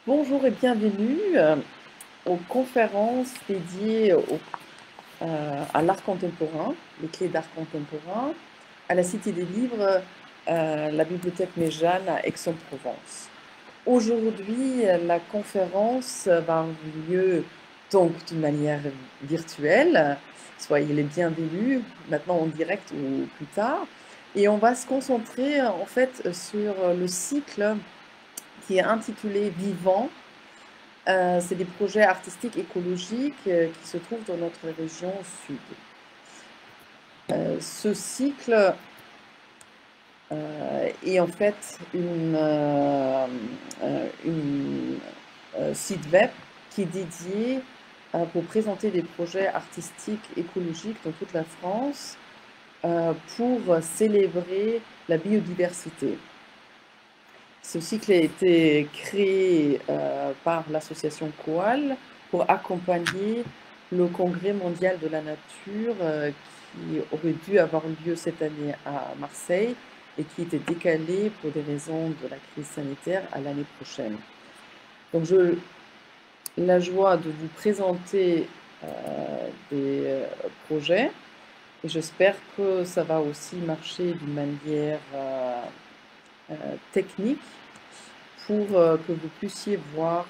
Bonjour et bienvenue aux conférences dédiées à l'art contemporain, les clés d'art contemporain, à la Cité des Livres, la Bibliothèque Méjeanne à Aix-en-Provence. Aujourd'hui, la conférence va avoir lieu donc d'une manière virtuelle. Soyez les bienvenus, maintenant en direct ou plus tard. Et on va se concentrer en fait sur le cycle qui est intitulé Vivant. C'est des projets artistiques écologiques qui se trouvent dans notre région sud. Ce cycle est en fait une site web qui est dédié pour présenter des projets artistiques écologiques dans toute la France pour célébrer la biodiversité. Ce cycle a été créé par l'association Coal pour accompagner le Congrès mondial de la nature qui aurait dû avoir lieu cette année à Marseille et qui était décalé pour des raisons de la crise sanitaire à l'année prochaine. Donc j'ai la joie de vous présenter des projets et j'espère que ça va aussi marcher d'une manière technique pour que vous puissiez voir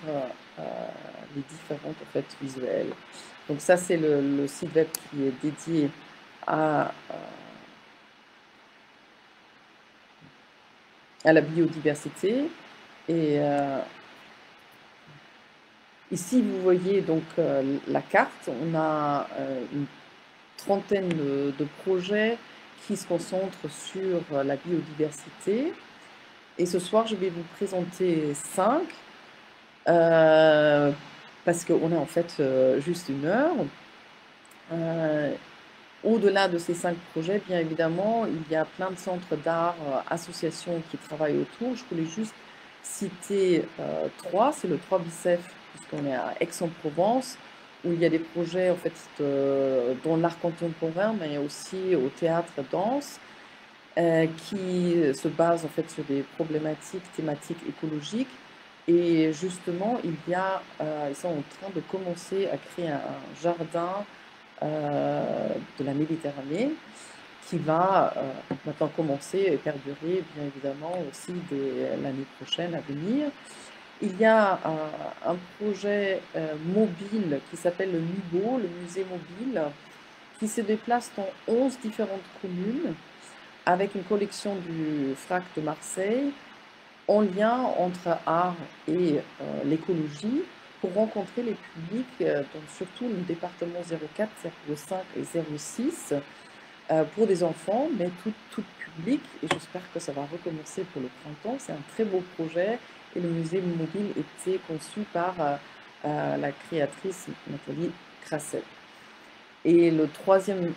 les différentes en fait, visuels. Donc ça, c'est le site web qui est dédié à la biodiversité. Et ici, vous voyez donc la carte. On a une trentaine de projets qui se concentrent sur la biodiversité. Et ce soir, je vais vous présenter 5, parce qu'on a en fait juste une heure. Au-delà de ces 5 projets, bien évidemment, il y a plein de centres d'art, associations qui travaillent autour. Je voulais juste citer 3. C'est le 3 Bicef, puisqu'on est à Aix-en-Provence, où il y a des projets en fait, dans l'art contemporain, mais aussi au théâtre danse, qui se basent en fait sur des problématiques thématiques écologiques. Et justement, ils sont en train de commencer à créer un jardin de la Méditerranée qui va maintenant commencer et perdurer bien évidemment aussi dès l'année prochaine à venir. Il y a un projet mobile qui s'appelle le MUBO, le musée mobile, qui se déplace dans 11 différentes communes avec une collection du FRAC de Marseille en lien entre art et l'écologie pour rencontrer les publics, donc surtout le département 04, 05 et 06, pour des enfants, mais tout public. Et j'espère que ça va recommencer pour le printemps. C'est un très beau projet et le musée mobile était conçu par la créatrice Nathalie Crasset. Et le troisième,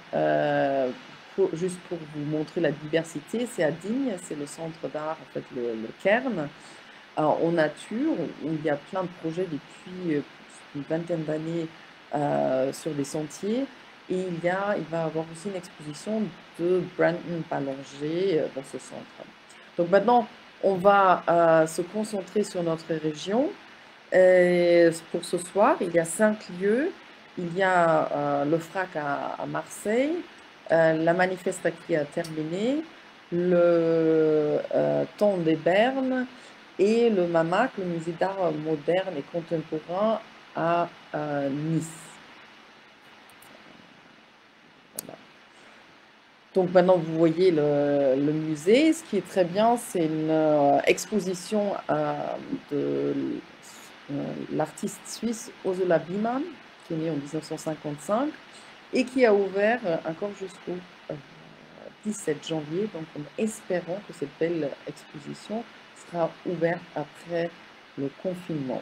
juste pour vous montrer la diversité, c'est à Digne, c'est le centre d'art, en fait, le Cairn, en nature, où il y a plein de projets depuis une vingtaine d'années sur des sentiers. Et il va y avoir aussi une exposition de Brandon Ballanger dans ce centre. Donc maintenant, on va se concentrer sur notre région. Et pour ce soir, il y a 5 lieux. Il y a le FRAC à Marseille, la Manifesta qui a terminé, le Temps des Bernes et le MAMAC, le musée d'art moderne et contemporain à Nice. Voilà. Donc maintenant, vous voyez le musée. Ce qui est très bien, c'est une exposition de l'artiste suisse Ursula Biemann, qui est née en 1955 et qui a ouvert encore jusqu'au 17 janvier. Donc, en espérant que cette belle exposition sera ouverte après le confinement.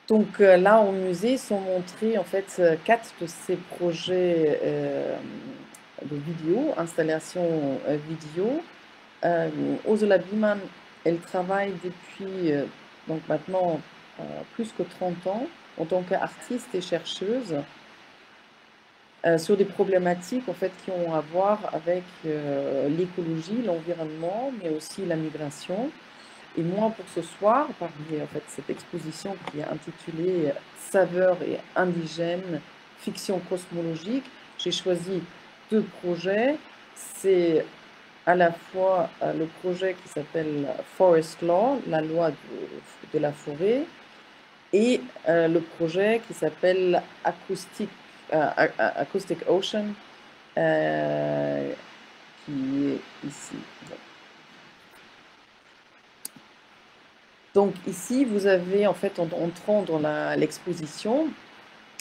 Donc là, au musée, sont montrés en fait 4 de ces projets de vidéo, installation vidéo. Ursula Biemann, elle travaille depuis donc maintenant plus que 30 ans en tant qu'artiste et chercheuse. sur des problématiques en fait, qui ont à voir avec l'écologie, l'environnement, mais aussi la migration. Et moi, pour ce soir, parmi en fait, cette exposition qui est intitulée Saveurs et indigènes, fiction cosmologique, j'ai choisi deux projets. C'est à la fois le projet qui s'appelle Forest Law, la loi de la forêt, et le projet qui s'appelle Acoustic Ocean, qui est ici. Donc ici, vous avez en fait, en entrant dans l'exposition,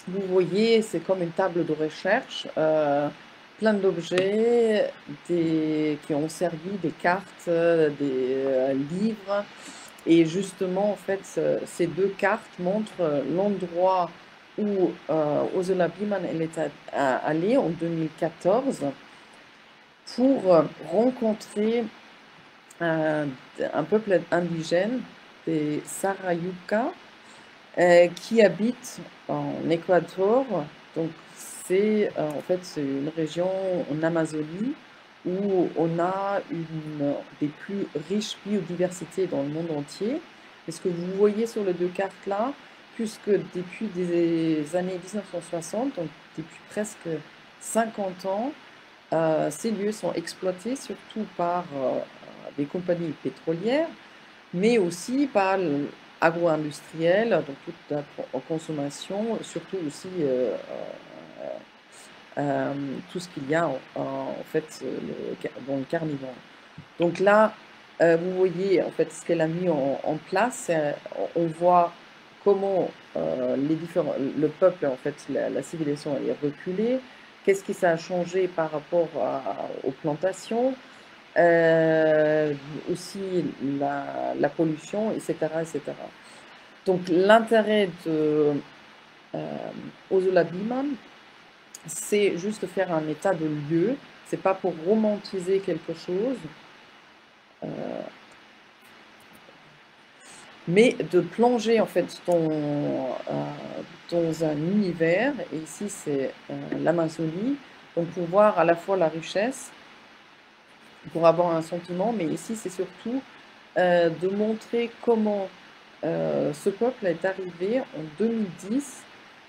vous voyez, c'est comme une table de recherche, plein d'objets qui ont servi, des cartes, des livres. Et justement, en fait, ces deux cartes montrent l'endroit où Ursula Biman elle est allée en 2014 pour rencontrer un peuple indigène, des Sarayuca, qui habitent en Équateur. Donc, c'est en fait c'est une région en Amazonie où on a une des plus riches biodiversités dans le monde entier. Et ce que vous voyez sur les deux cartes là, puisque depuis des années 1960, donc depuis presque 50 ans, ces lieux sont exploités surtout par des compagnies pétrolières, mais aussi par agro-industriel, donc toute la consommation, surtout aussi tout ce qu'il y a en fait dans le carnivore. Donc là, vous voyez en fait ce qu'elle a mis en place. On voit comment le peuple, en fait, la civilisation est reculée. Qu'est-ce qui ça a changé par rapport aux plantations, aussi la pollution, etc., etc. Donc l'intérêt de Ursula Biman, c'est juste de faire un état de lieu. C'est pas pour romantiser quelque chose, mais de plonger en fait dans un univers. Et ici c'est l'Amazonie, donc pour voir à la fois la richesse, pour avoir un sentiment, mais ici c'est surtout de montrer comment ce peuple est arrivé en 2010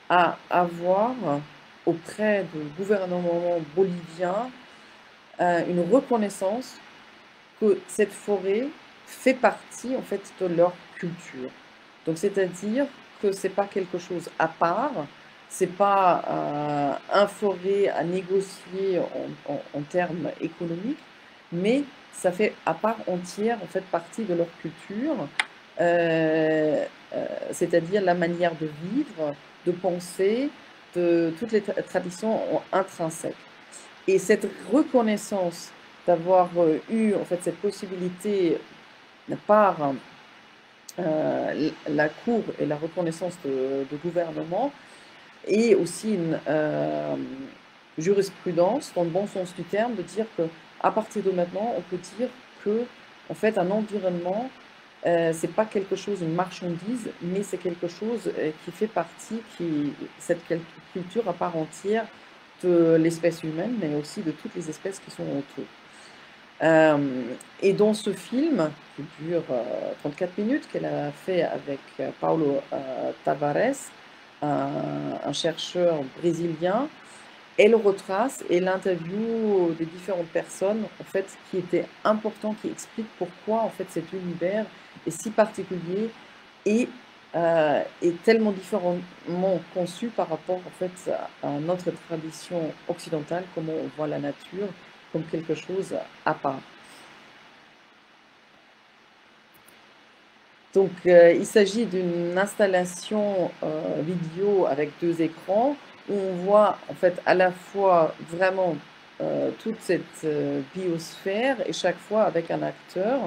à avoir auprès du gouvernement bolivien une reconnaissance que cette forêt fait partie en fait de leur culture. Donc c'est-à-dire que c'est pas quelque chose à part, c'est pas un forêt à négocier en termes économiques, mais ça fait à part entière en fait partie de leur culture, c'est-à-dire la manière de vivre, de penser, de toutes les traditions intrinsèques. Et cette reconnaissance d'avoir eu en fait cette possibilité par la Cour et la reconnaissance de gouvernement, et aussi une jurisprudence, dans le bon sens du terme, de dire qu'à partir de maintenant, on peut dire que en fait, un environnement, c'est pas quelque chose, une marchandise, mais c'est quelque chose qui fait partie, cette culture à part entière de l'espèce humaine, mais aussi de toutes les espèces qui sont autour. Et dans ce film, qui dure 34 minutes, qu'elle a fait avec Paulo Tavares, un chercheur brésilien, elle retrace et l'interview des différentes personnes en fait, qui étaient importantes, qui expliquent pourquoi en fait, cet univers est si particulier et est tellement différemment conçu par rapport en fait, à notre tradition occidentale, comment on voit la nature comme quelque chose à part. Donc, il s'agit d'une installation vidéo avec deux écrans où on voit en fait à la fois vraiment toute cette biosphère et chaque fois avec un acteur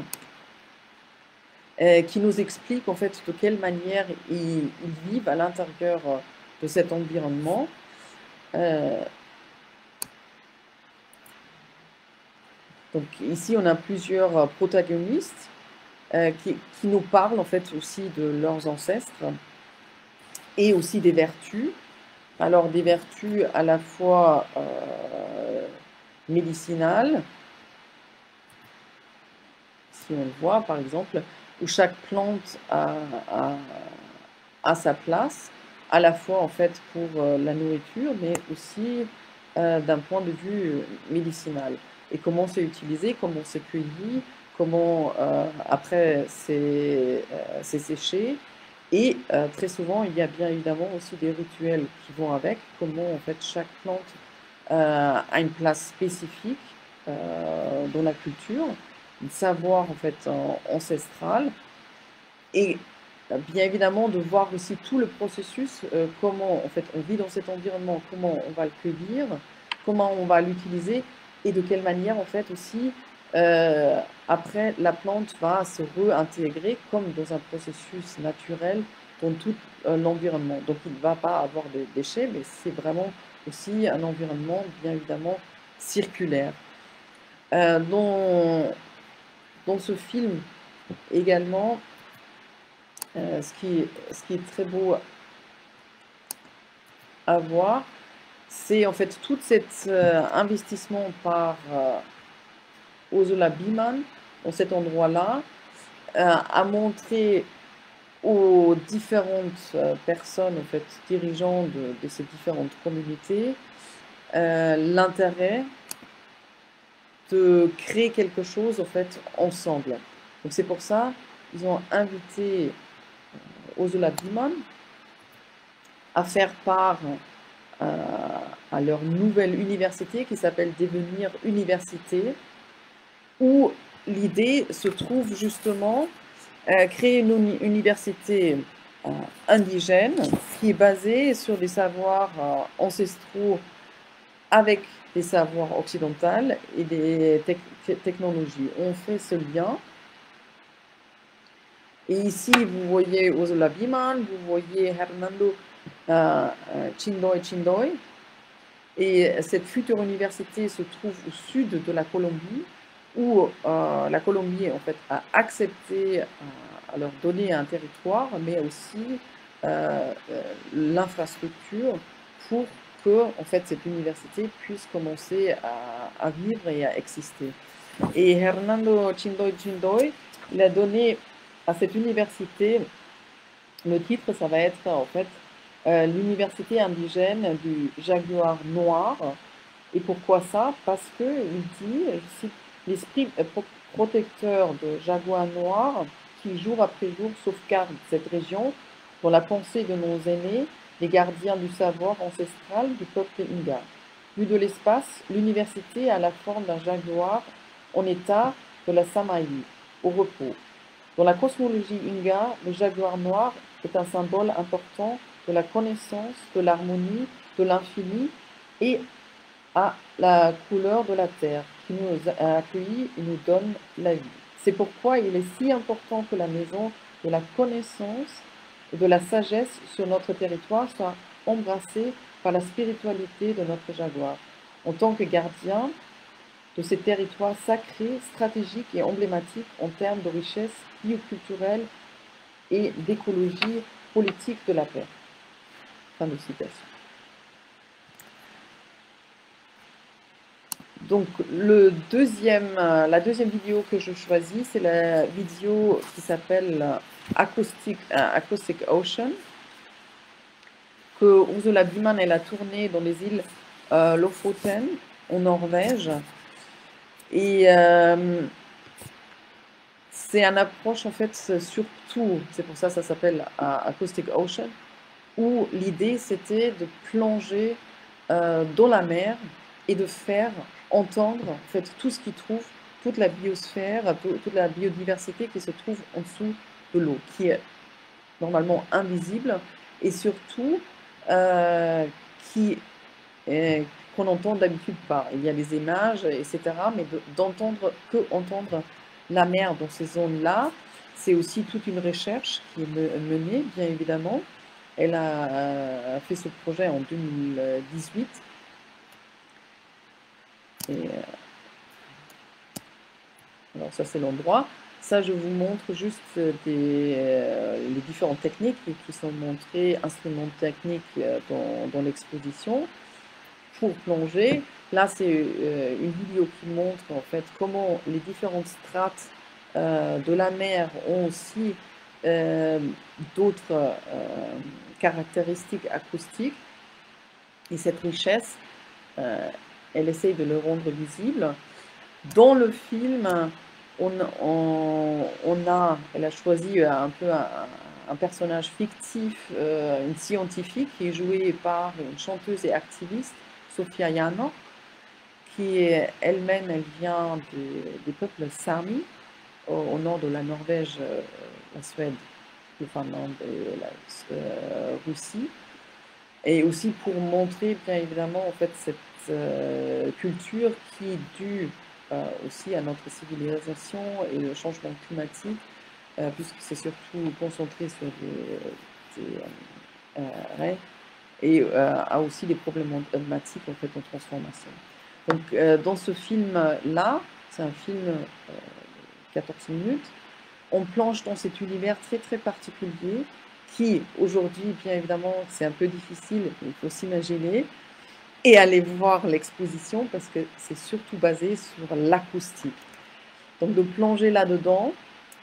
qui nous explique en fait de quelle manière ils vivent à l'intérieur de cet environnement. Donc ici, on a plusieurs protagonistes qui nous parlent en fait aussi de leurs ancêtres et aussi des vertus. Alors des vertus à la fois médicinales, si on le voit par exemple, où chaque plante a sa place, à la fois en fait pour la nourriture, mais aussi d'un point de vue médicinal. Et comment c'est utilisé, comment c'est cueilli, comment après c'est séché. Et très souvent, il y a bien évidemment aussi des rituels qui vont avec, comment en fait chaque plante a une place spécifique dans la culture, un savoir en fait ancestral, et bien évidemment de voir aussi tout le processus, comment en fait on vit dans cet environnement, comment on va le cueillir, comment on va l'utiliser et de quelle manière en fait aussi après la plante va se réintégrer comme dans un processus naturel dans tout l'environnement. Donc il ne va pas avoir de déchets, mais c'est vraiment aussi un environnement bien évidemment circulaire. Dans ce film également, ce qui est très beau à voir, c'est en fait tout cet investissement par Ursula Biman dans cet endroit-là, a montré aux différentes personnes, en fait, dirigeants de ces différentes communautés, l'intérêt de créer quelque chose en fait ensemble. Donc c'est pour ça ils ont invité Ursula Biman à faire part à leur nouvelle université qui s'appelle Devenir Université, où l'idée se trouve justement créer une université indigène qui est basée sur des savoirs ancestraux avec des savoirs occidentaux et des technologies. On fait ce lien. Et ici, vous voyez Ursula Biman, vous voyez Hernando Chindoy. Et cette future université se trouve au sud de la Colombie, où la Colombie en fait, a accepté à leur donner un territoire, mais aussi l'infrastructure pour que en fait, cette université puisse commencer à vivre et à exister. Et Hernando Chindoy, il a donné à cette université, le titre, ça va être en fait l'université indigène du jaguar noir. Et pourquoi ça? Parce qu'il dit, je cite, l'esprit protecteur de jaguar noir qui jour après jour sauvegarde cette région dans la pensée de nos aînés, les gardiens du savoir ancestral du peuple Inga. Vue de l'espace, l'université a la forme d'un jaguar en état de la Samaï, au repos. Dans la cosmologie Inga, le jaguar noir est un symbole important de la connaissance, de l'harmonie, de l'infini et à la couleur de la terre qui nous a accueillis et nous donne la vie. C'est pourquoi il est si important que la maison de la connaissance et de la sagesse sur notre territoire soit embrassée par la spiritualité de notre jaguar. En tant que gardien de ces territoires sacrés, stratégiques et emblématiques en termes de richesse bioculturelle et d'écologie politique de la paix. Fin de citation. Donc la deuxième vidéo que je choisis, c'est la vidéo qui s'appelle Acoustic Ocean, que Ursula Biman elle a tournée dans les îles Lofoten, en Norvège. Et c'est une approche en fait surtout, c'est pour ça que ça s'appelle Acoustic Ocean, où l'idée c'était de plonger dans la mer et de faire entendre en fait tout ce qui trouve, toute la biosphère, toute la biodiversité qui se trouve en dessous de l'eau, qui est normalement invisible et surtout qui qu'on entend d'habitude pas. Il y a des images, etc., mais d'entendre que entendre la mer dans ces zones-là, c'est aussi toute une recherche qui est menée, bien évidemment. Elle a fait ce projet en 2018. Et alors ça, c'est l'endroit. Ça, je vous montre juste les différentes techniques qui sont montrées, instruments techniques dans l'exposition. Pour plonger, là, c'est une vidéo qui montre en fait comment les différentes strates de la mer ont aussi d'autres caractéristiques acoustiques. Et cette richesse, elle essaye de le rendre visible. Dans le film, elle a choisi un peu un personnage fictif, une scientifique qui est jouée par une chanteuse et activiste, Sofia Jano, qui elle-même, elle vient des peuples Sami, au nord de la Norvège, la Suède, le Finlande et la Russie. Et aussi pour montrer, bien évidemment, en fait, cette culture qui est due aussi à notre civilisation et le changement climatique, puisque c'est surtout concentré sur ouais, et a aussi des problématiques en fait en transformation. Donc dans ce film-là, c'est un film 14 minutes, on plonge dans cet univers très très particulier qui aujourd'hui, bien évidemment, c'est un peu difficile, il faut s'imaginer et aller voir l'exposition parce que c'est surtout basé sur l'acoustique. Donc de plonger là-dedans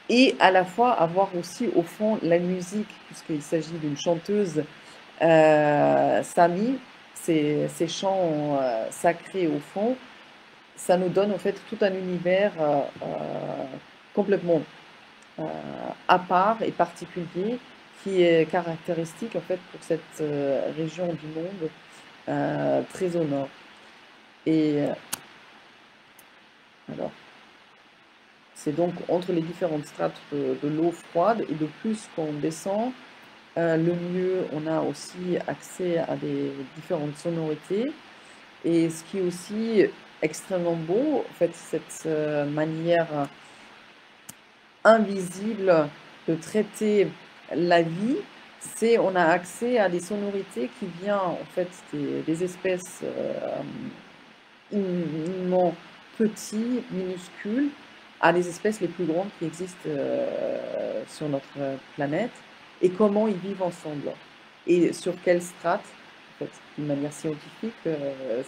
et à la fois avoir aussi au fond la musique, puisqu'il s'agit d'une chanteuse Sami, ces chants sacrés au fond, ça nous donne en fait tout un univers complètement à part et particulier qui est caractéristique en fait pour cette région du monde très au nord. Et alors, c'est donc entre les différentes strates de l'eau froide et de plus qu'on descend, le mieux on a aussi accès à des différentes sonorités. Et ce qui est aussi extrêmement beau, en fait, cette manière invisible de traiter la vie, c'est on a accès à des sonorités qui viennent en fait des espèces immensément petits, minuscules, à des espèces les plus grandes qui existent sur notre planète, et comment ils vivent ensemble, et sur quelle strate, en fait, d'une manière scientifique,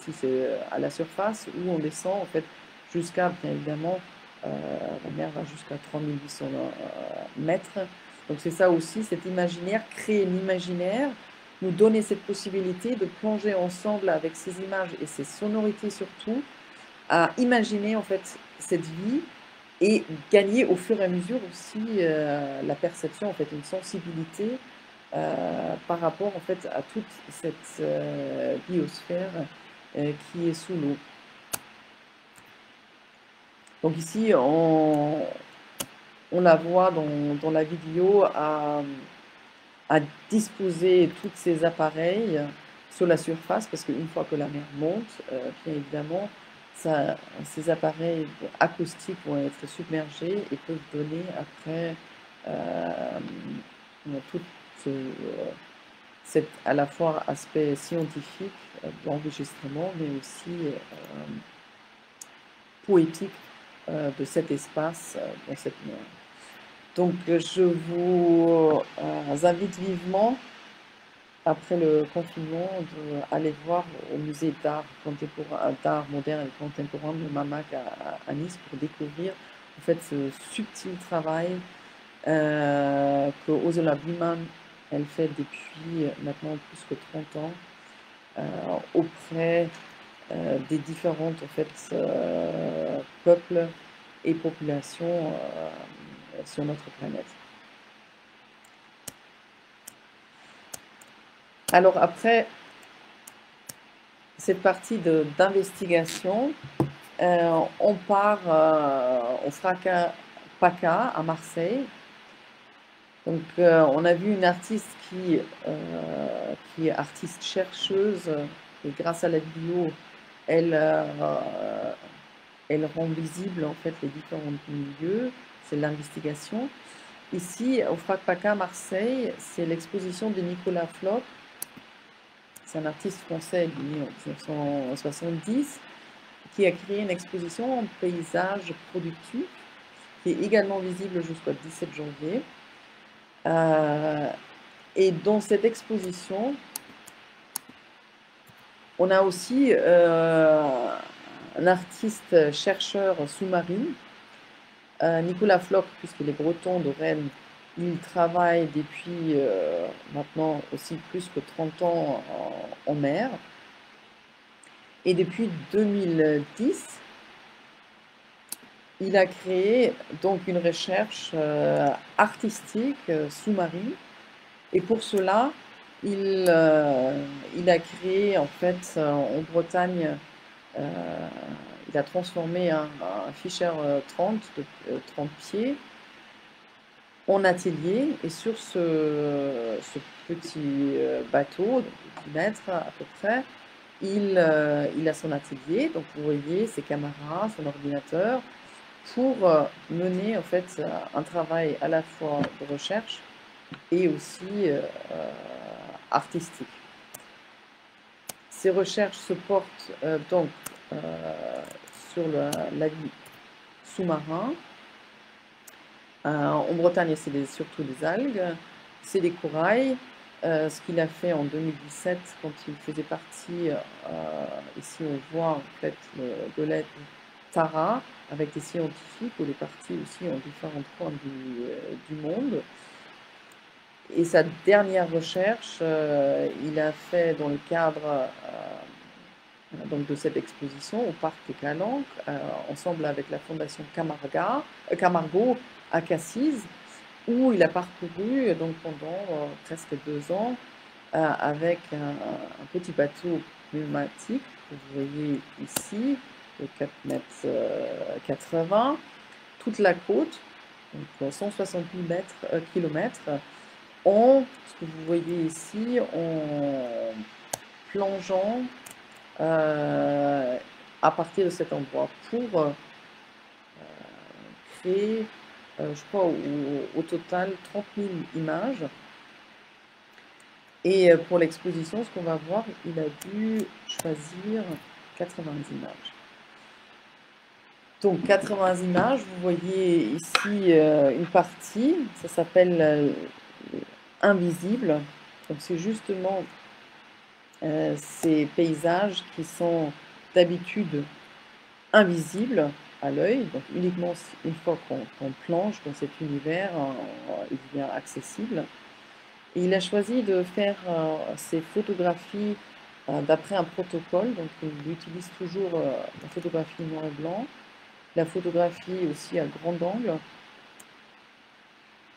si c'est à la surface, ou on descend en fait jusqu'à, bien évidemment, la mer va jusqu'à 3800 mètres. Donc c'est ça aussi, cet imaginaire, créer l'imaginaire, nous donner cette possibilité de plonger ensemble avec ces images et ces sonorités surtout, à imaginer en fait cette vie et gagner au fur et à mesure aussi la perception, en fait, une sensibilité par rapport en fait à toute cette biosphère qui est sous l'eau. Donc ici, on la voit dans la vidéo à disposer tous ces appareils sur la surface, parce qu'une fois que la mer monte, bien évidemment, ces appareils acoustiques vont être submergés et peuvent donner après tout cet à la fois aspect scientifique de l'enregistrement, mais aussi poétique de cet espace dans cette mer. Donc je vous invite vivement, après le confinement, d'aller voir au musée d'art contemporain, d'art moderne et contemporain de Mamac à Nice pour découvrir en fait ce subtil travail que Ursula Biemann elle fait depuis maintenant plus que 30 ans auprès des différentes en fait, peuples et populations sur notre planète. Alors après cette partie d'investigation, on part au Fracas PACA à Marseille. Donc on a vu une artiste qui est artiste chercheuse, et grâce à la vidéo, elle rend visible en fait les différents milieux, c'est l'investigation. Ici, au FRAC PACA Marseille, c'est l'exposition de Nicolas Floch. C'est un artiste français né en 1970 qui a créé une exposition en paysage productif qui est également visible jusqu'au 17 janvier. Et dans cette exposition, on a aussi un artiste chercheur sous-marin, Nicolas Floch, puisqu'il est breton de Rennes. Il travaille depuis maintenant aussi plus que 30 ans en mer. Et depuis 2010, il a créé donc une recherche artistique sous-marine. Et pour cela, il a créé en fait en Bretagne, il a transformé un Fischer 30 de 30 pieds en atelier. Et sur ce petit bateau, de 10 mètres à peu près, il a son atelier. Donc vous voyez ses caméras, son ordinateur, pour mener en fait un travail à la fois de recherche et aussi artistique. Ces recherches se portent donc sur la vie sous-marin. En Bretagne, c'est surtout des algues, c'est des corails. Ce qu'il a fait en 2017, quand il faisait partie, ici on voit en fait le golette Tara, avec des scientifiques, où il est parti aussi en différents points du monde. Et sa dernière recherche, il a fait dans le cadre donc de cette exposition au Parc des Calanques, ensemble avec la Fondation Camargo à Cassis, où il a parcouru donc pendant presque 2 ans avec un petit bateau pneumatique que vous voyez ici, de 4,80 m, toute la côte, donc 168 km, ce que vous voyez ici, en plongeant à partir de cet endroit pour créer, je crois, au total 30 000 images. Et pour l'exposition, ce qu'on va voir, il a dû choisir 80 images. Donc 80 images, vous voyez ici une partie, ça s'appelle invisible. Donc c'est justement ces paysages qui sont d'habitude invisibles à l'œil, donc uniquement une fois qu'on plonge dans cet univers, il devient accessible. Et il a choisi de faire ces photographies d'après un protocole, donc il utilise toujours la photographie noir et blanc, la photographie aussi à grand angle.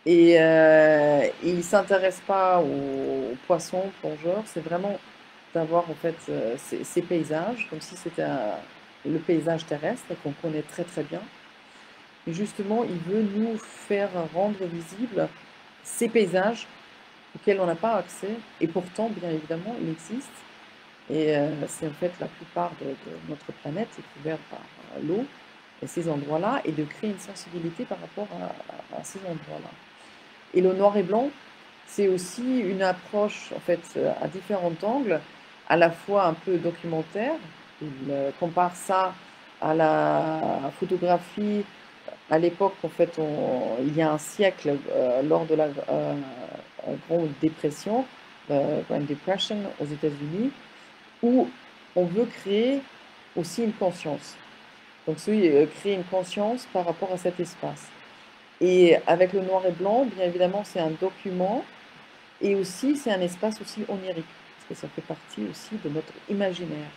Et il ne s'intéresse pas aux poissons plongeurs, c'est vraiment d'avoir en fait ces paysages, comme si c'était le paysage terrestre qu'on connaît très très bien. Et justement, il veut nous faire rendre visibles ces paysages auxquels on n'a pas accès, et pourtant, bien évidemment, ils existent. Et c'est en fait la plupart de notre planète est couverte par l'eau, et ces endroits-là, et de créer une sensibilité par rapport à ces endroits-là. Et le noir et blanc, c'est aussi une approche en fait à différents angles, à la fois un peu documentaire. Il compare ça à la photographie à l'époque, en fait, il y a un siècle, lors de la Grande Dépression, Grand Depression aux États-Unis, où on veut créer aussi une conscience. Donc, créer une conscience par rapport à cet espace. Et avec le noir et blanc, bien évidemment, c'est un document, et aussi c'est un espace aussi onirique, parce que ça fait partie aussi de notre imaginaire,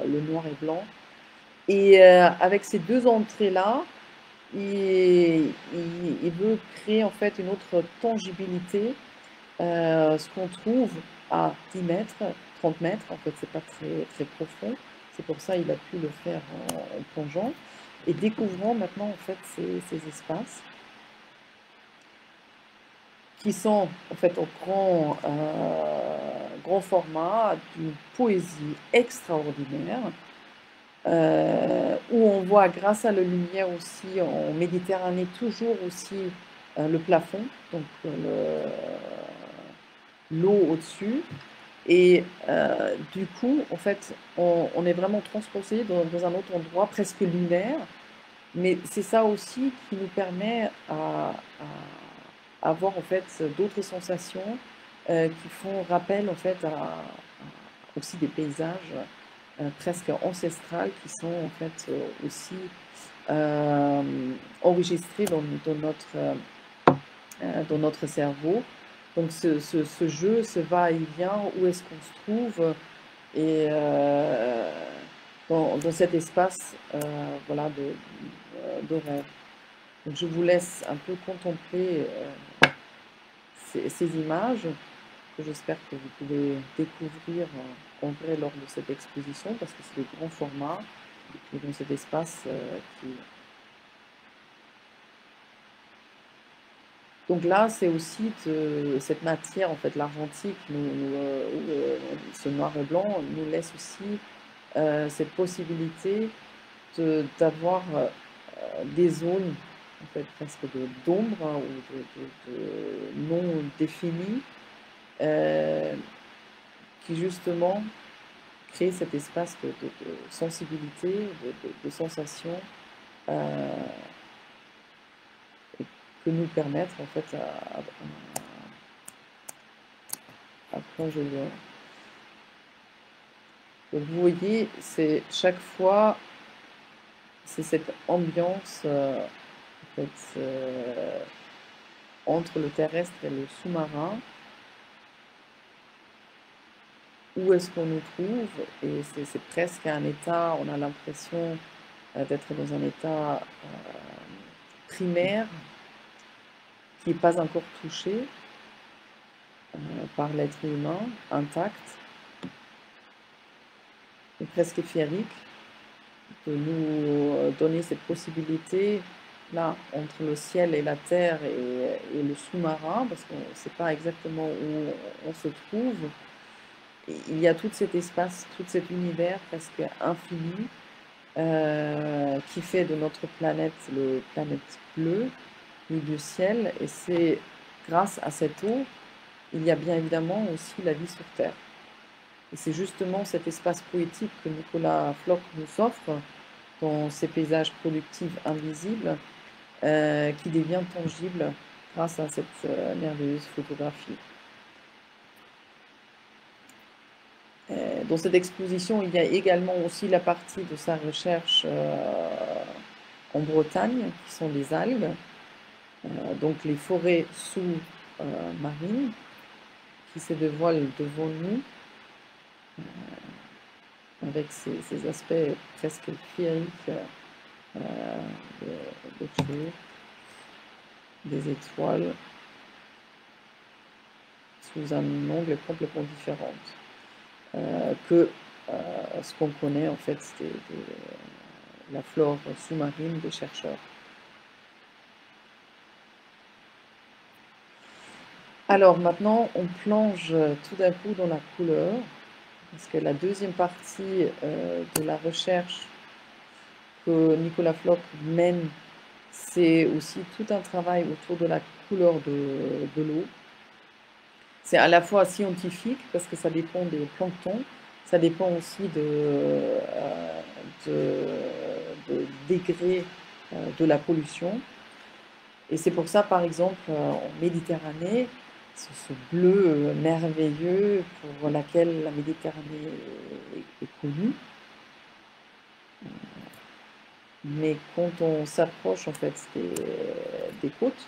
le noir et blanc. Et avec ces deux entrées-là, il veut créer en fait une autre tangibilité, ce qu'on trouve à 10 mètres, 30 mètres, en fait c'est pas très, très profond, c'est pour ça il a pu le faire en plongeant, et découvrant maintenant en fait ces espaces qui sont en fait au grand format, d'une poésie extraordinaire, où on voit grâce à la lumière aussi en Méditerranée toujours aussi le plafond, donc l'eau au-dessus. Et du coup, en fait, on est vraiment transposé dans un autre endroit presque lunaire, Mais c'est ça aussi qui nous permet à avoir en fait d'autres sensations qui font rappel en fait aussi des paysages presque ancestrales qui sont en fait aussi enregistrés dans notre cerveau. Donc ce jeu, ce va-et-vient, où est-ce qu'on se trouve et dans cet espace voilà, de rêve. Donc je vous laisse un peu contempler ces images que j'espère que vous pouvez découvrir en vrai lors de cette exposition parce que c'est de grand format et puis dans cet espace qui... Donc là, c'est aussi cette matière, en fait, l'argentique, ce noir et blanc nous laisse aussi cette possibilité d'avoir des zones en fait, presque d'ombre hein, ou de non définies qui justement créent cet espace de sensibilité, de sensation et que nous permettre en fait à plonger loin. Donc vous voyez, c'est chaque fois, c'est cette ambiance en fait, entre le terrestre et le sous-marin. Où est-ce qu'on nous trouve? Et c'est presque un état, on a l'impression d'être dans un état primaire qui n'est pas encore touché par l'être humain, intact, et presque féerique, de nous donner cette possibilité là entre le ciel et la terre et le sous-marin, parce qu'on ne sait pas exactement où on se trouve. Et il y a tout cet espace, tout cet univers presque infini qui fait de notre planète le planète bleue, du ciel, et c'est grâce à cette eau, il y a bien évidemment aussi la vie sur Terre. Et c'est justement cet espace poétique que Nicolas Floch nous offre dans ces paysages productifs invisibles qui devient tangible grâce à cette merveilleuse photographie. Dans cette exposition, il y a également aussi la partie de sa recherche en Bretagne, qui sont les algues, donc les forêts sous-marines, qui se dévoilent devant nous, avec ces aspects presque féeriques de feu, des étoiles, sous un angle complètement différent que ce qu'on connaît en fait de la flore sous-marine des chercheurs. Alors maintenant, on plonge tout d'un coup dans la couleur, parce que la deuxième partie de la recherche que Nicolas Floch mène, c'est aussi tout un travail autour de la couleur de l'eau. C'est à la fois scientifique, parce que ça dépend des planctons, ça dépend aussi de degrés de la pollution. Et c'est pour ça, par exemple, en Méditerranée, ce bleu merveilleux pour laquelle la Méditerranée est connue. Mais quand on s'approche en fait des côtes,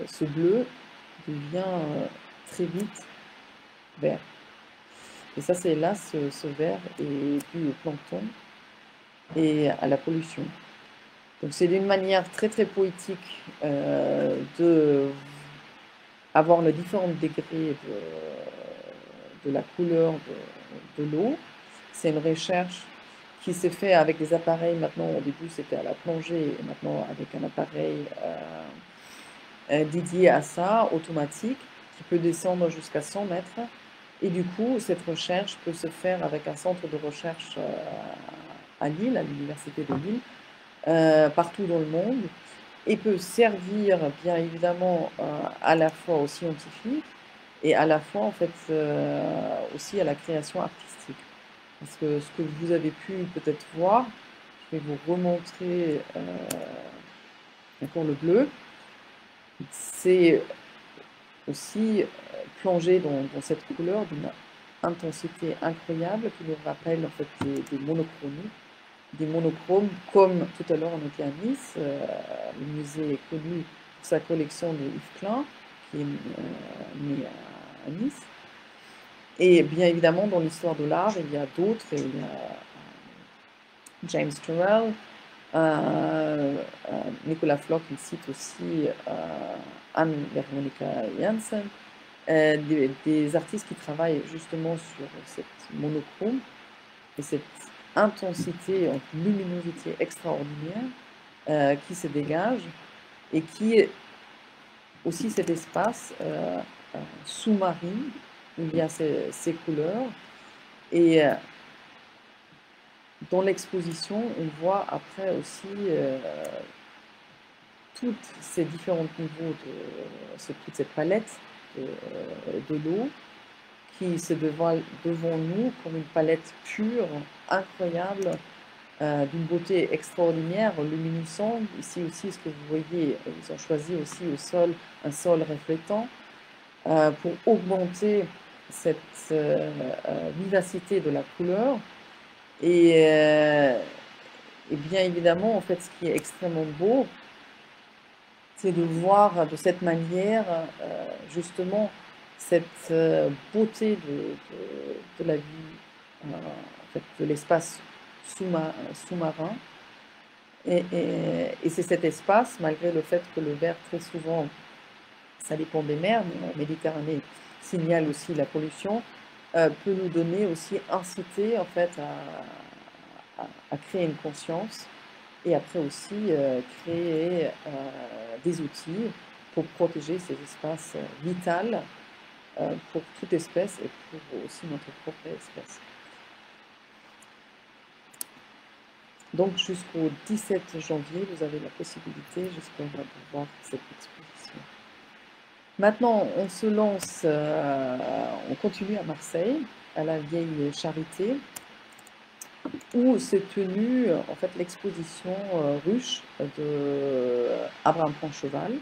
ce bleu devient très vite vert. Et ça, c'est là, ce vert est dû au plancton et à la pollution. Donc c'est d'une manière très très poétique de avoir les différents degrés de la couleur de l'eau. C'est une recherche qui s'est faite avec des appareils, maintenant au début c'était à la plongée, et maintenant avec un appareil dédié à ça, automatique, qui peut descendre jusqu'à 100 mètres. Et du coup, cette recherche peut se faire avec un centre de recherche à Lille, à l'université de Lille, partout dans le monde, et peut servir bien évidemment à la fois aux scientifiques et à la fois en fait aussi à la création artistique. Parce que ce que vous avez pu peut-être voir, je vais vous remontrer encore le bleu. C'est aussi plongé dans cette couleur d'une intensité incroyable qui nous rappelle en fait des monochromies. Des monochromes, comme tout à l'heure on était à Nice, le musée est connu pour sa collection de Yves Klein, qui est né à Nice. Et bien évidemment, dans l'histoire de l'art, il y a d'autres, il y a James Turrell, Nicolas Floch, il cite aussi Anne-Veronica Janssen, des artistes qui travaillent justement sur cette monochrome et cette intensité, une luminosité extraordinaire qui se dégage et qui est aussi cet espace sous-marin où il y a ces couleurs. Et dans l'exposition, on voit après aussi tous ces différents niveaux, toute cette palette de l'eau qui se dévoile devant nous comme une palette pure, incroyable, d'une beauté extraordinaire, luminescente. Ici aussi, ce que vous voyez, ils ont choisi aussi au sol un sol reflétant pour augmenter cette vivacité de la couleur. Et bien évidemment, en fait, ce qui est extrêmement beau, c'est de voir de cette manière justement cette beauté de la vie, en fait, de l'espace sous-marin. Et c'est cet espace, malgré le fait que le vert, très souvent, ça dépend des mers, mais la Méditerranée signale aussi la pollution, peut nous donner aussi, inciter en fait à créer une conscience et après aussi créer des outils pour protéger ces espaces vitaux pour toute espèce et pour aussi notre propre espèce. Donc jusqu'au 17 janvier, vous avez la possibilité, j'espère, de voir cette exposition. Maintenant, on se lance, on continue à Marseille, à la Vieille Charité, où s'est tenue en fait l'exposition Ruche de Abraham Pancheval.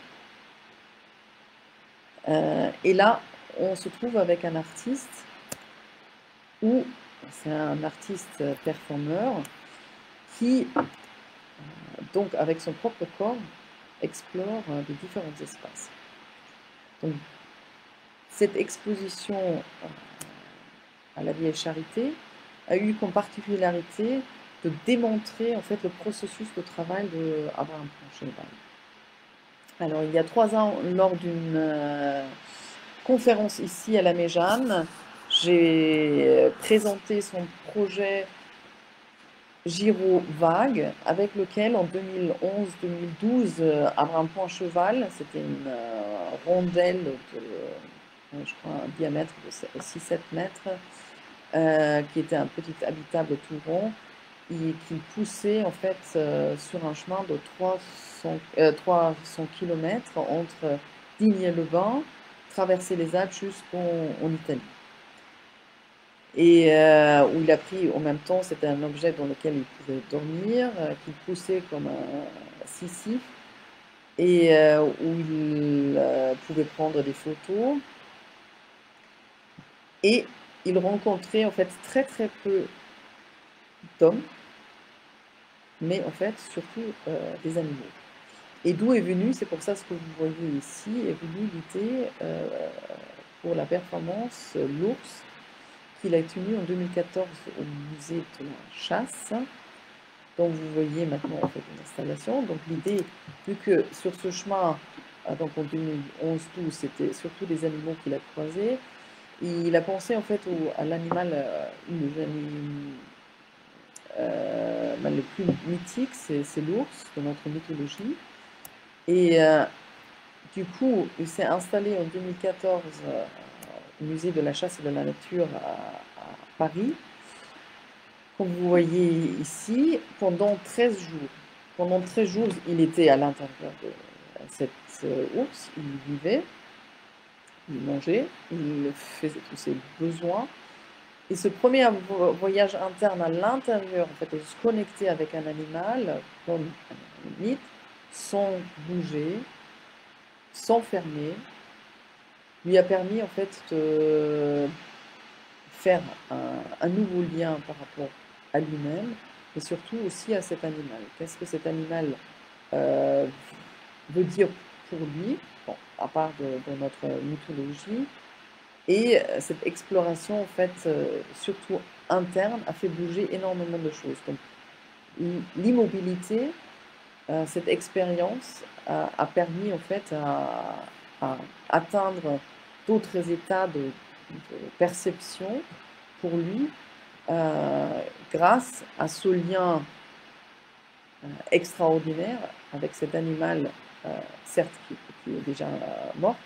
Et là, on se trouve avec un artiste, où c'est un artiste performeur, qui, donc avec son propre corps, explore des différents espaces. Donc, cette exposition à la Vieille Charité a eu comme particularité de démontrer en fait le processus de travail de Abraham Pancheval. Alors, il y a 3 ans, lors d'une conférence ici à la Méjane, j'ai présenté son projet Giro Vague, avec lequel en 2011-2012, Abraham Pancheval, c'était une rondelle de, je crois, un diamètre de 6-7 mètres, qui était un petit habitable tout rond, et qui poussait en fait sur un chemin de 300 km entre Digne-les-Bains, traverser les Alpes jusqu'en Italie. Et où il a pris en même temps, c'était un objet dans lequel il pouvait dormir, qu'il poussait comme un Sisyphe, et où il pouvait prendre des photos. Et il rencontrait en fait très très peu d'hommes, mais en fait surtout des animaux. Et d'où est venu, c'est pour ça ce que vous voyez ici, est venue l'idée pour la performance L'Ours, qu'il a tenu en 2014 au musée de la Chasse. Donc vous voyez maintenant en fait une installation. Donc l'idée, vu que sur ce chemin, donc en 2011-12, c'était surtout des animaux qu'il a croisés, il a pensé en fait à l'animal, le plus mythique, c'est l'ours de notre mythologie. Et du coup, il s'est installé en 2014 au musée de la chasse et de la nature à Paris. Comme vous voyez ici, pendant 13 jours. Pendant 13 jours, il était à l'intérieur de cet ours, il vivait, il mangeait, il faisait tous ses besoins. Et ce premier voyage interne à l'intérieur, en fait, de se connecter avec un animal, comme un mythe, sans bouger, sans fermer, lui a permis en fait de faire un nouveau lien par rapport à lui-même et surtout aussi à cet animal. Qu'est-ce que cet animal euh, veut dire pour lui, bon, à part de notre mythologie. Et cette exploration, en fait, surtout interne, a fait bouger énormément de choses. Donc, l'immobilité, cette expérience a permis, en fait, à atteindre d'autres états de perception pour lui, grâce à ce lien extraordinaire avec cet animal, certes qui est déjà mort,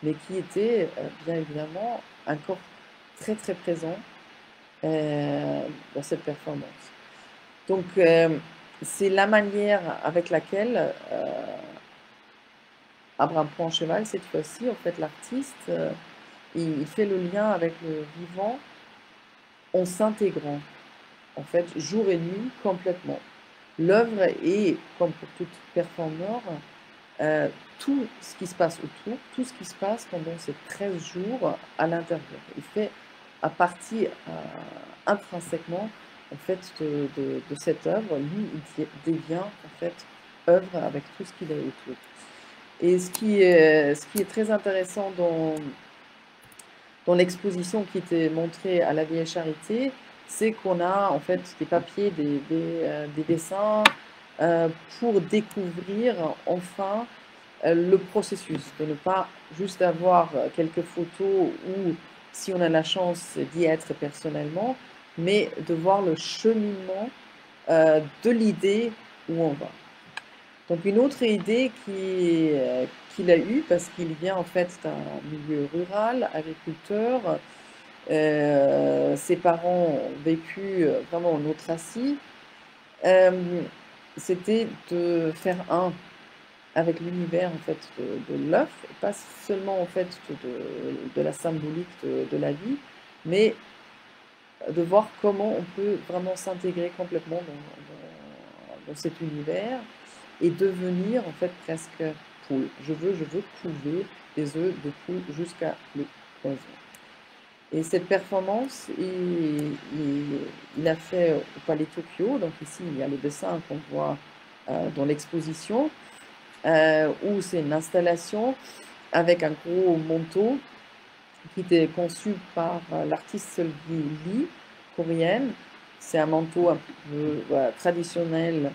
mais qui était bien évidemment encore très très présent dans cette performance. Donc c'est la manière avec laquelle Abraham Poincheval, cette fois-ci, en fait, l'artiste, il fait le lien avec le vivant en s'intégrant, en fait, jour et nuit, complètement. L'œuvre est, comme pour tout performeur, tout ce qui se passe autour, tout ce qui se passe pendant ces 13 jours à l'intérieur. Il fait à partir intrinsèquement en fait, de cette œuvre, lui, il devient en fait œuvre avec tout ce qu'il a autour. Et ce qui est très intéressant dans l'exposition qui était montrée à la Vieille Charité, c'est qu'on a en fait des papiers, des dessins pour découvrir enfin le processus, de ne pas juste avoir quelques photos ou, si on a la chance d'y être personnellement, mais de voir le cheminement de l'idée où on va. Donc une autre idée qu'il a eue, parce qu'il vient en fait d'un milieu rural, agriculteur, ses parents ont vécu vraiment en autarcie, c'était de faire un avec l'univers en fait de l'œuf, et pas seulement en fait de la symbolique de la vie, mais de voir comment on peut vraiment s'intégrer complètement dans cet univers et devenir en fait presque poule. Je veux couver des œufs de poule jusqu'à l'éclosion. Et cette performance, il a fait au Palais Tokyo. Donc ici, il y a le dessin qu'on voit dans l'exposition, où c'est une installation avec un gros manteau qui était conçu par l'artiste Seulgi Lee, coréenne. C'est un manteau un peu traditionnel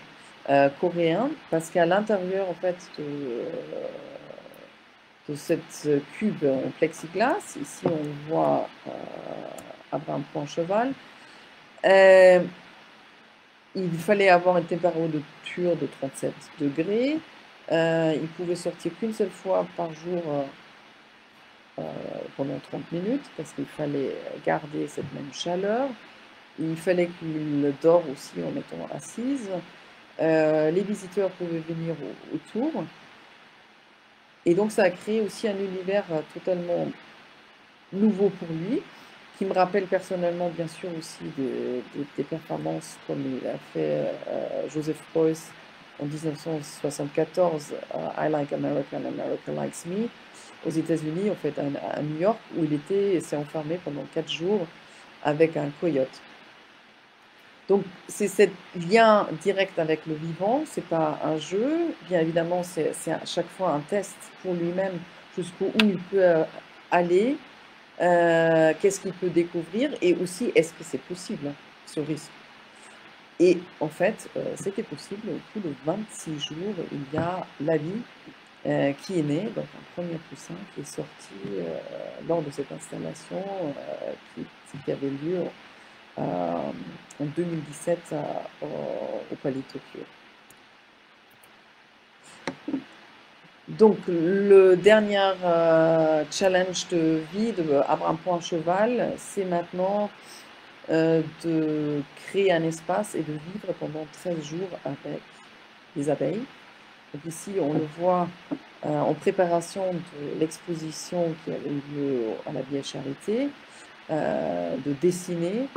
coréen, parce qu'à l'intérieur en fait de cette cube en plexiglas, ici on voit Abraham Poincheval, il fallait avoir une température de 37 degrés. Il pouvait sortir qu'une seule fois par jour pendant 30 minutes, parce qu'il fallait garder cette même chaleur. Il fallait qu'il dort aussi en étant assise. Les visiteurs pouvaient venir autour. Et donc ça a créé aussi un univers totalement nouveau pour lui, qui me rappelle personnellement bien sûr aussi des performances comme il a fait Joseph Beuys en 1974, I Like America and America Likes Me, aux États-Unis, en fait à New York, où il s'est enfermé pendant 4 jours avec un coyote. Donc c'est ce lien direct avec le vivant, c'est pas un jeu, bien évidemment c'est à chaque fois un test pour lui-même jusqu'où il peut aller, qu'est-ce qu'il peut découvrir et aussi est-ce que c'est possible ce risque. Et en fait c'était possible. Au bout de 26 jours il y a la vie qui est née, donc un premier poussin qui est sorti lors de cette installation qui avait lieu en 2017 au Palais Tokyo. Donc le dernier challenge de vie de Abraham Poincheval, c'est maintenant de créer un espace et de vivre pendant 13 jours avec les abeilles. Donc ici on le voit en préparation de l'exposition qui avait eu lieu à la Vieille Charité. de dessiner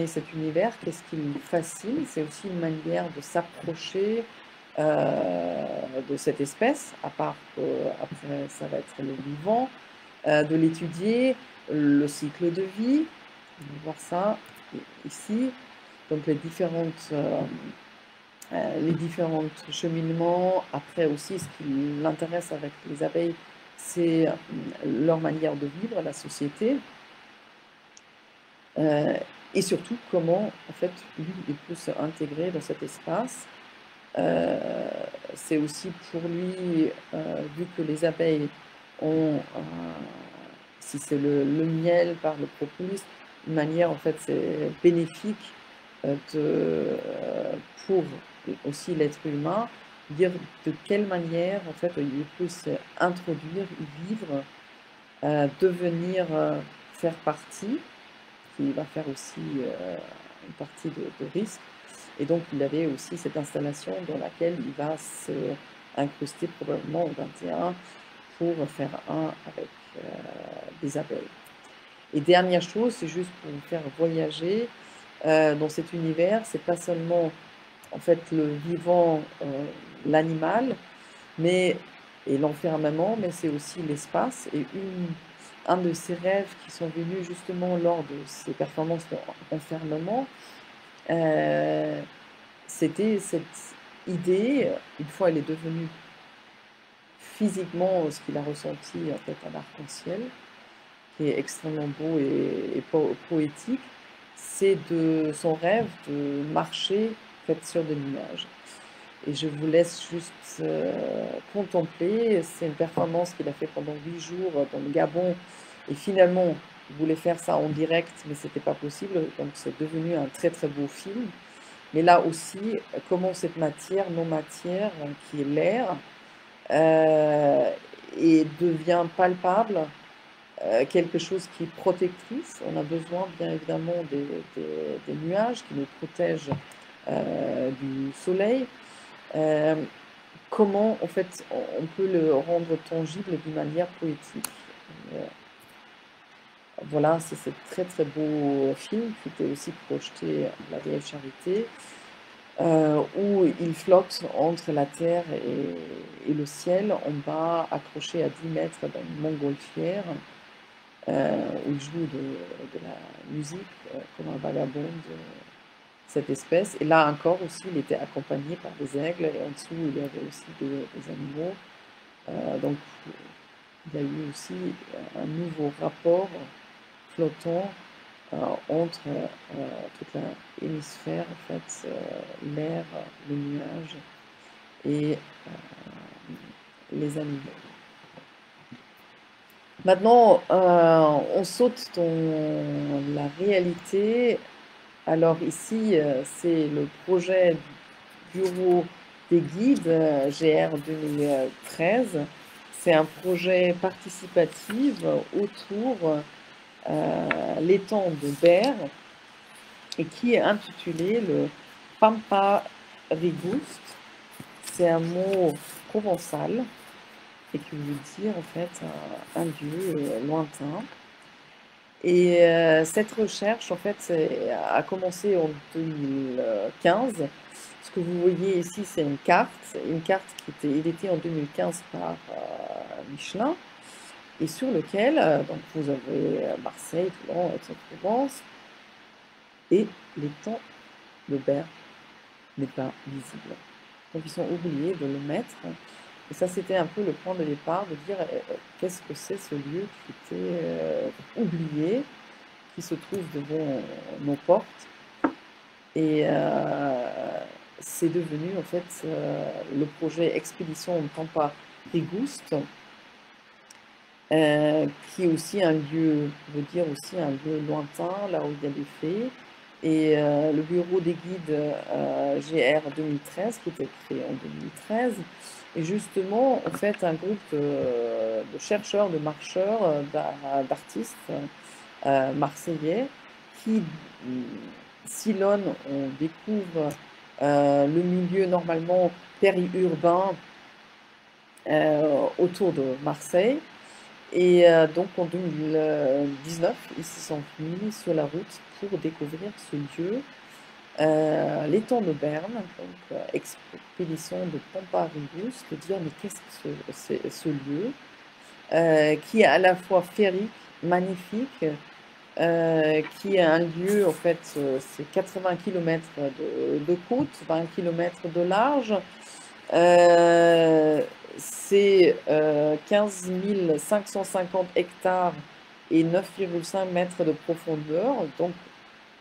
cet univers. Qu'est-ce qui le fascine? C'est aussi une manière de s'approcher de cette espèce, à part qu'après ça va être le vivant, de l'étudier, le cycle de vie. On va voir ça ici. Donc les différentes cheminements. Après aussi, ce qui l'intéresse avec les abeilles, c'est leur manière de vivre, la société. Et surtout, comment, en fait, lui, il peut s'intégrer dans cet espace. C'est aussi pour lui, vu que les abeilles ont, si c'est le miel par le propolis, une manière, en fait, c'est bénéfique pour aussi l'être humain, dire de quelle manière, en fait, il peut s'introduire, vivre, devenir, faire partie, qui va faire aussi une partie de risque. Et donc, il avait aussi cette installation dans laquelle il va s'incruster probablement au 21 pour faire un avec des abeilles. Et dernière chose, c'est juste pour vous faire voyager dans cet univers. C'est pas seulement en fait le vivant, l'animal, et l'enfermement, mais c'est aussi l'espace. Et un de ses rêves qui sont venus justement lors de ses performances d'enfermement, c'était cette idée, une fois elle est devenue physiquement ce qu'il a ressenti en fait à l'arc-en-ciel, qui est extrêmement beau et poétique, c'est de son rêve de marcher en fait, sur des nuages. Et je vous laisse juste contempler. C'est une performance qu'il a fait pendant 8 jours dans le Gabon. Et finalement, il voulait faire ça en direct, mais ce n'était pas possible. Donc c'est devenu un très très beau film. Mais là aussi, comment cette matière, non-matière, qui est l'air, et devient palpable, quelque chose qui est protectrice. On a besoin bien évidemment des nuages qui nous protègent du soleil. Comment en fait on peut le rendre tangible d'une manière poétique. Voilà, c'est ce très très beau film qui était aussi projeté à la Vieille Charité, où il flotte entre la terre et le ciel, en bas, accroché à 10 mètres dans une montgolfière, où il joue de la musique comme un vagabond de cette espèce. Et là encore aussi, il était accompagné par des aigles, et en dessous, il y avait aussi des animaux. Donc, il y a eu aussi un nouveau rapport flottant entre toute l'hémisphère, en fait, l'air, les nuages et les animaux. Maintenant, on saute dans la réalité. Alors ici, c'est le projet du bureau des guides GR 2013. C'est un projet participatif autour l'étang de Berre et qui est intitulé le Pampa Rigust. C'est un mot provençal et qui veut dire en fait un lieu lointain. Et cette recherche en fait a commencé en 2015. Ce que vous voyez ici, c'est une carte qui était éditée en 2015 par Michelin, et sur lequel donc vous avez Marseille, Toulon, Aix-en-Provence, et l'étang de Berre n'est pas visible. Donc ils sont oubliés de le mettre. Et ça, c'était un peu le point de départ, de dire qu'est-ce que c'est ce lieu qui était oublié, qui se trouve devant nos portes. Et c'est devenu en fait le projet Expédition Pampa Rigust, qui est aussi un lieu, veut dire aussi un lieu lointain, là où il y a des fées. Et le bureau des guides GR 2013, qui était créé en 2013, et justement, en fait, un groupe de chercheurs, de marcheurs, d'artistes marseillais qui sillonnent, on découvre le milieu normalement périurbain autour de Marseille, Et donc en 2019, ils se sont mis sur la route pour découvrir ce lieu, l'étang de Berne, donc expédition de Pomparius, de dire mais qu'est-ce que c'est ce lieu, qui est à la fois féerique, magnifique, qui est un lieu, en fait, c'est 80 km de côte, 20 km de large. C'est 15 550 hectares et 9,5 mètres de profondeur. Donc,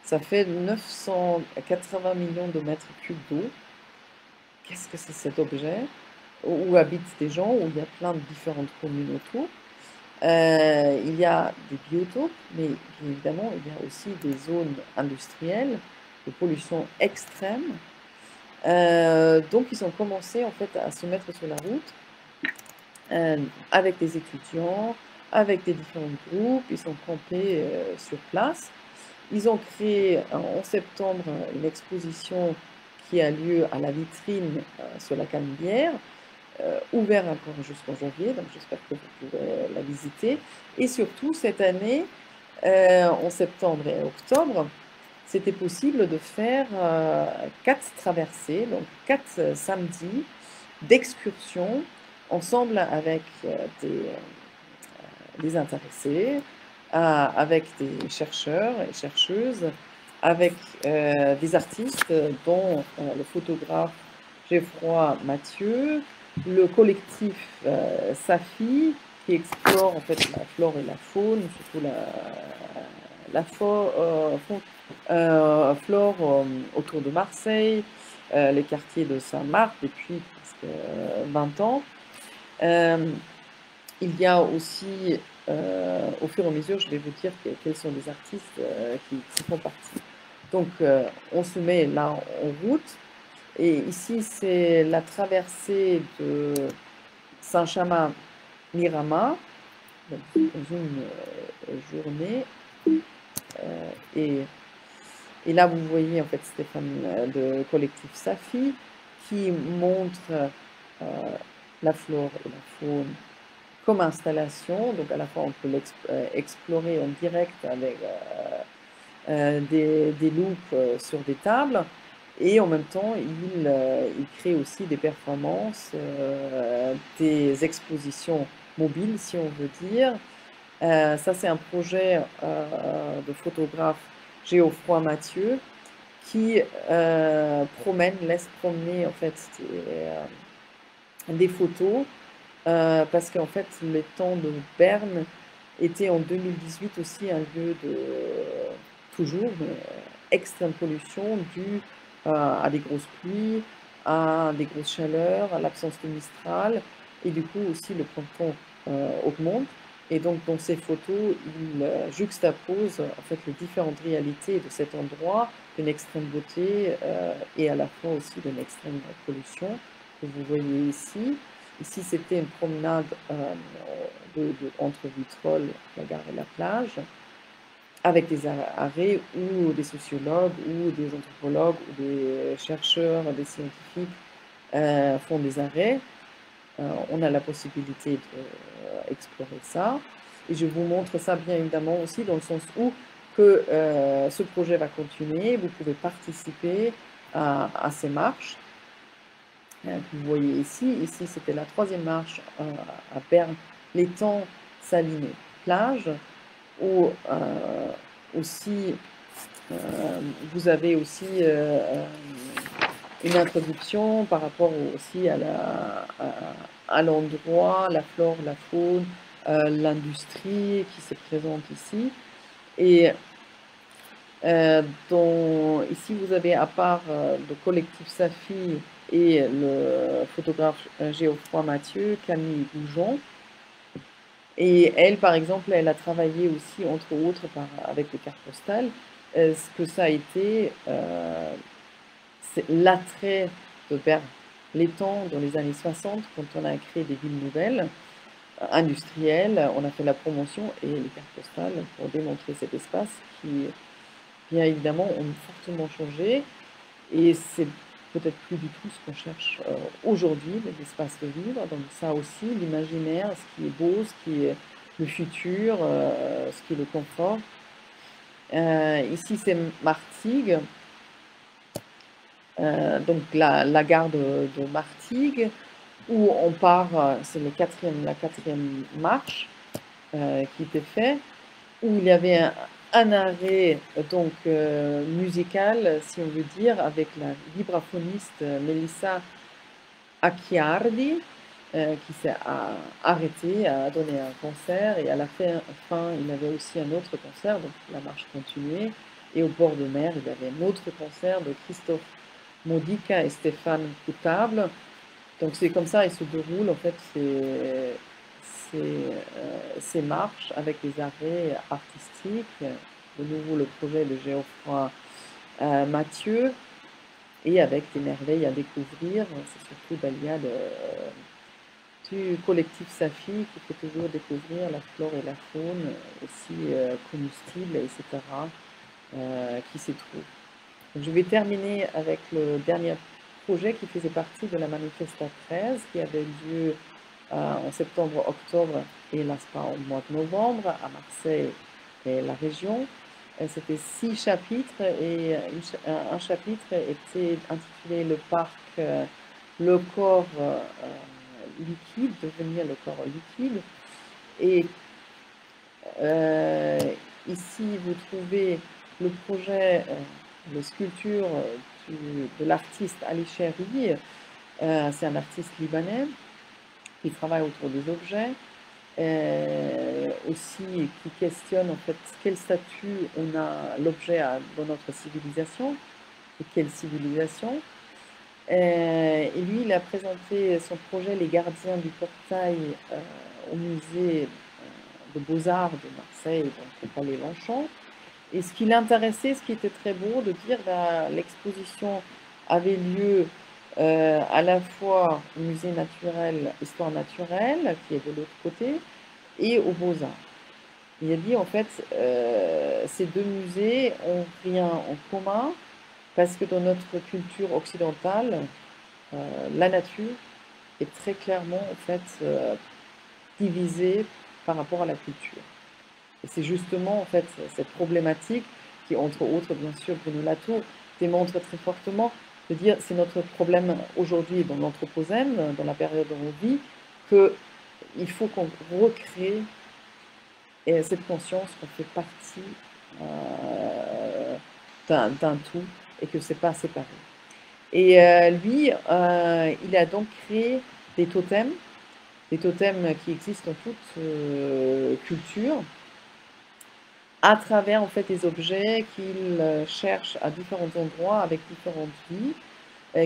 ça fait 980 millions de mètres cubes d'eau. Qu'est-ce que c'est cet objet? Où habitent des gens, où il y a plein de différentes communes autour. Il y a des biotopes, mais bien évidemment, il y a aussi des zones industrielles de pollution extrême. Donc, ils ont commencé en fait à se mettre sur la route avec des étudiants, avec des différents groupes. Ils sont campés sur place. Ils ont créé en septembre une exposition qui a lieu à la vitrine sur la Canebière, ouvert encore jusqu'en janvier, donc j'espère que vous pourrez la visiter. Et surtout, cette année, en septembre et octobre, c'était possible de faire 4 traversées, donc 4 samedis d'excursion ensemble avec des intéressés, avec des chercheurs et chercheuses, avec des artistes, dont le photographe Geoffroy Mathieu, le collectif Safi, qui explore en fait la flore et la faune, surtout la flore autour de Marseille, les quartiers de Saint-Marc depuis presque 20 ans. Il y a aussi, au fur et à mesure, je vais vous dire quels sont les artistes qui font partie. Donc, on se met là en route. Et ici, c'est la traversée de Saint-Chamas-Mirama dans une journée. Et là, vous voyez en fait Stéphane de collectif Safi qui montre la flore et la faune comme installation. Donc à la fois, on peut l'explorer en direct avec des loupes sur des tables. Et en même temps, il crée aussi des performances, des expositions mobiles, si on veut dire. Ça, c'est un projet de photographe Geoffroy Mathieu qui laisse promener en fait des photos parce qu'en fait, l'étang de Berne était en 2018 aussi un lieu de toujours extrême pollution due à des grosses pluies, à des grosses chaleurs, à l'absence de Mistral, et du coup aussi le plancton augmente. Et donc dans ces photos, il juxtapose en fait les différentes réalités de cet endroit, d'une extrême beauté et à la fois aussi d'une extrême pollution que vous voyez ici. Ici, c'était une promenade entre Vitrolles, la gare et la plage, avec des arrêts où des sociologues ou des anthropologues ou des chercheurs, des scientifiques font des arrêts. On a la possibilité d'explorer ça. Et je vous montre ça bien évidemment aussi dans le sens où que ce projet va continuer. Vous pouvez participer à ces marches. Vous voyez ici, c'était la 3e marche à Berne, l'étang Saliné plage, où aussi vous avez aussi une introduction par rapport aussi à l'endroit, la flore, la faune, l'industrie qui se présente ici. Et ici, vous avez, à part le collectif Safi et le photographe Geoffroy Mathieu, Camille Goujon. Et elle, par exemple, elle a travaillé aussi, entre autres, avec les cartes postales. Ce que ça a été, c'est l'attrait de Berne. L'étang, dans les années 60, quand on a créé des villes nouvelles, industrielles, on a fait la promotion et les cartes postales pour démontrer cet espace qui, bien évidemment, ont fortement changé. Et c'est peut-être plus du tout ce qu'on cherche aujourd'hui, l'espace de vivre. Donc ça aussi, l'imaginaire, ce qui est beau, ce qui est le futur, ce qui le conforte. Ici, c'est Martigues, donc la gare de Martigues, où on part, c'est la quatrième marche qui était faite, où il y avait un arrêt donc musical, si on veut dire, avec la vibraphoniste Melissa Acchiardi, qui s'est arrêtée, a donné un concert, et à la fin, il avait aussi un autre concert, donc la marche continuait, et au bord de mer, il y avait un autre concert de Christophe Modica et Stéphane Coutable. Donc c'est comme ça, il se déroule en fait ces marches avec des arrêts artistiques. De nouveau le projet de Geoffroy Mathieu, et avec des merveilles à découvrir. C'est surtout Dahlia du collectif Safi qui fait toujours découvrir la flore et la faune, aussi comestibles, etc., qui s'y trouvent. Donc, je vais terminer avec le dernier projet qui faisait partie de la Manifesta 13, qui avait lieu en septembre-octobre et là pas au mois de novembre à Marseille et la région. C'était 6 chapitres, et un chapitre était intitulé Le parc, le corps liquide, devenir le corps liquide. Et ici, vous trouvez le projet, les sculptures de l'artiste Ali Cherri. C'est un artiste libanais qui travaille autour des objets, aussi qui questionne en fait quel statut on a l'objet dans notre civilisation, et quelle civilisation. Et lui, il a présenté son projet Les Gardiens du Portail au musée de Beaux-Arts de Marseille, donc au Palais Longchamp. Et ce qui l'intéressait, ce qui était très beau de dire, l'exposition avait lieu à la fois au musée naturel, histoire naturelle, qui est de l'autre côté, et aux Beaux-Arts. Il a dit en fait, ces deux musées ont rien en commun, parce que dans notre culture occidentale, la nature est très clairement en fait divisée par rapport à la culture. Et c'est justement en fait cette problématique qui, entre autres, bien sûr, Bruno Latour démontre très fortement, de dire c'est notre problème aujourd'hui dans l'anthropocène, dans la période où on vit, qu'il faut qu'on recrée cette conscience qu'on fait partie d'un tout et que c'est pas séparé. Et lui, il a donc créé des totems qui existent dans toute culture, à travers en fait des objets qu'il cherche à différents endroits avec différentes vies,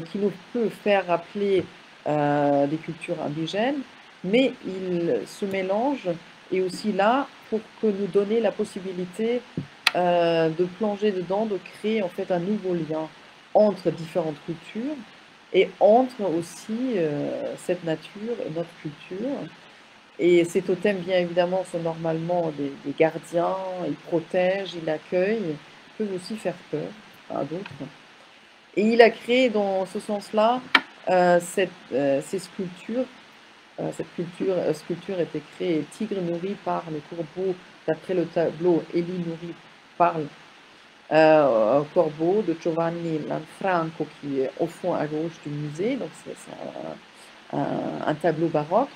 qui nous peut faire rappeler des cultures indigènes, mais il se mélange et aussi là pour que nous donner la possibilité de plonger dedans, de créer en fait un nouveau lien entre différentes cultures et entre aussi cette nature et notre culture. Et ces totems, bien évidemment, sont normalement des gardiens, ils protègent, ils accueillent, ils peuvent aussi faire peur à d'autres. Et il a créé dans ce sens-là ces sculptures. Cette sculpture était créée Tigre nourri par le corbeau, d'après le tableau Élie nourri par corbeau de Giovanni Lanfranco, qui est au fond à gauche du musée. Donc c'est un tableau baroque.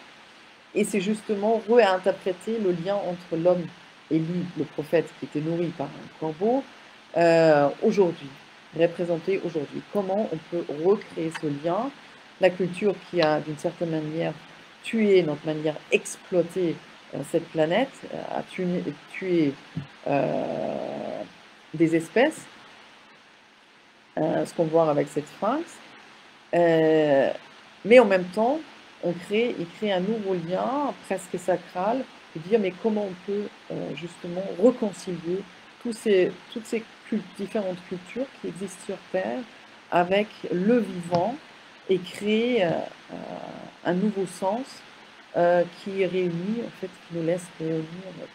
Et c'est justement réinterpréter le lien entre l'homme, Élie, le prophète, qui était nourri par un corbeau, aujourd'hui, représenté aujourd'hui. Comment on peut recréer ce lien, la culture qui a d'une certaine manière tué, notre manière exploité cette planète, a tué des espèces, ce qu'on voit avec cette sphinx, mais en même temps, il crée un nouveau lien presque sacral, de dire mais comment on peut justement réconcilier toutes ces différentes cultures qui existent sur Terre avec le vivant, et créer un nouveau sens qui réunit, en fait, qui nous laisse réunir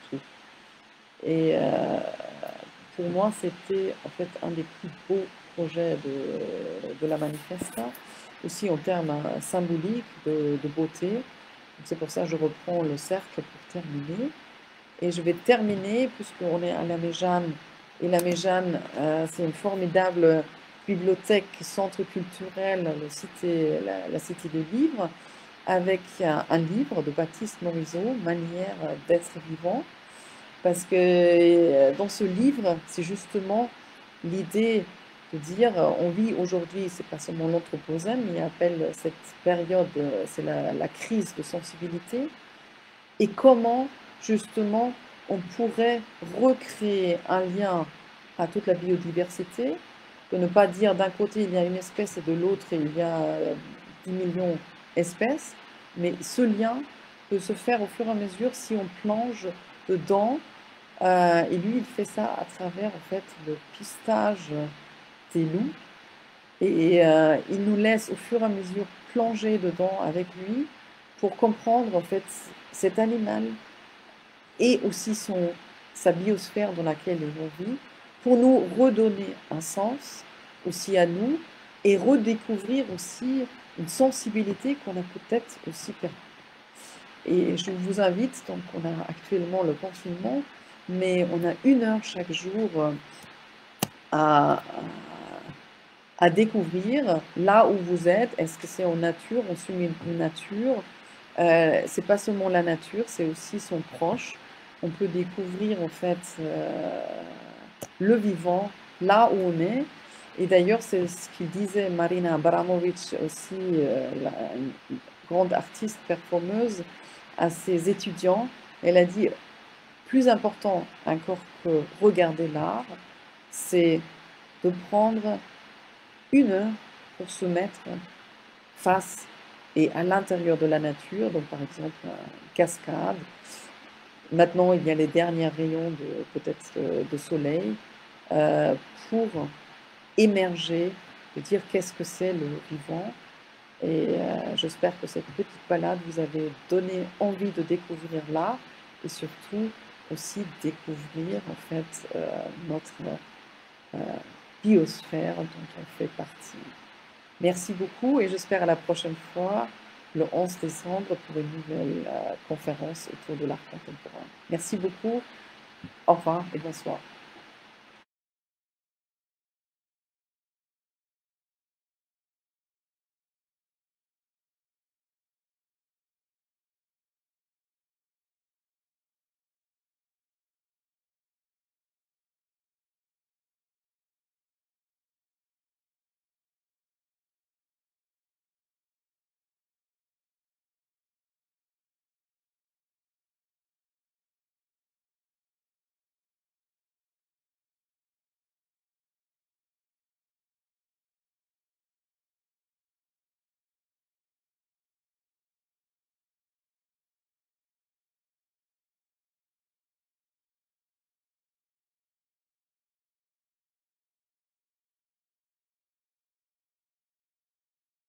tout. Et pour moi, c'était en fait un des plus beaux projets de la Manifesta, aussi en termes symboliques de beauté. C'est pour ça que je reprends le cercle pour terminer. Et je vais terminer, puisqu'on est à la Méjane, et la Méjane, c'est une formidable bibliothèque, centre culturel, la Cité des Livres, avec un livre de Baptiste Morisot, Manière d'être vivant, parce que dans ce livre, c'est justement l'idée de dire, on vit aujourd'hui, c'est pas seulement l'anthropocène, mais il appelle cette période, c'est la crise de sensibilité, et comment justement on pourrait recréer un lien à toute la biodiversité, de ne pas dire d'un côté il y a une espèce et de l'autre il y a 10 millions d'espèces, mais ce lien peut se faire au fur et à mesure si on plonge dedans. Et lui, il fait ça à travers en fait le pistage des loups. Et il nous laisse au fur et à mesure plonger dedans avec lui pour comprendre en fait cet animal et aussi sa biosphère dans laquelle il vit, pour nous redonner un sens aussi à nous et redécouvrir aussi une sensibilité qu'on a peut-être aussi perdue. Et je vous invite, donc on a actuellement le confinement, mais on a 1 heure chaque jour à, à découvrir là où vous êtes. Est-ce que c'est en nature, on suit une nature? C'est pas seulement la nature, c'est aussi son proche. On peut découvrir en fait le vivant là où on est. Et d'ailleurs, c'est ce qu'il disait Marina Abramovic aussi, une grande artiste performeuse, à ses étudiants. Elle a dit, plus important encore que regarder l'art, c'est de prendre 1 heure pour se mettre face et à l'intérieur de la nature, donc par exemple une cascade. Maintenant, il y a les derniers rayons peut-être de soleil pour émerger, de dire qu'est-ce que c'est le vivant. Et j'espère que cette petite balade vous avait donné envie de découvrir l'art et surtout aussi découvrir en fait notre euh, biosphère dont on fait partie. Merci beaucoup et j'espère à la prochaine fois, le 11 décembre, pour une nouvelle conférence autour de l'art contemporain. Merci beaucoup, au revoir et bonsoir.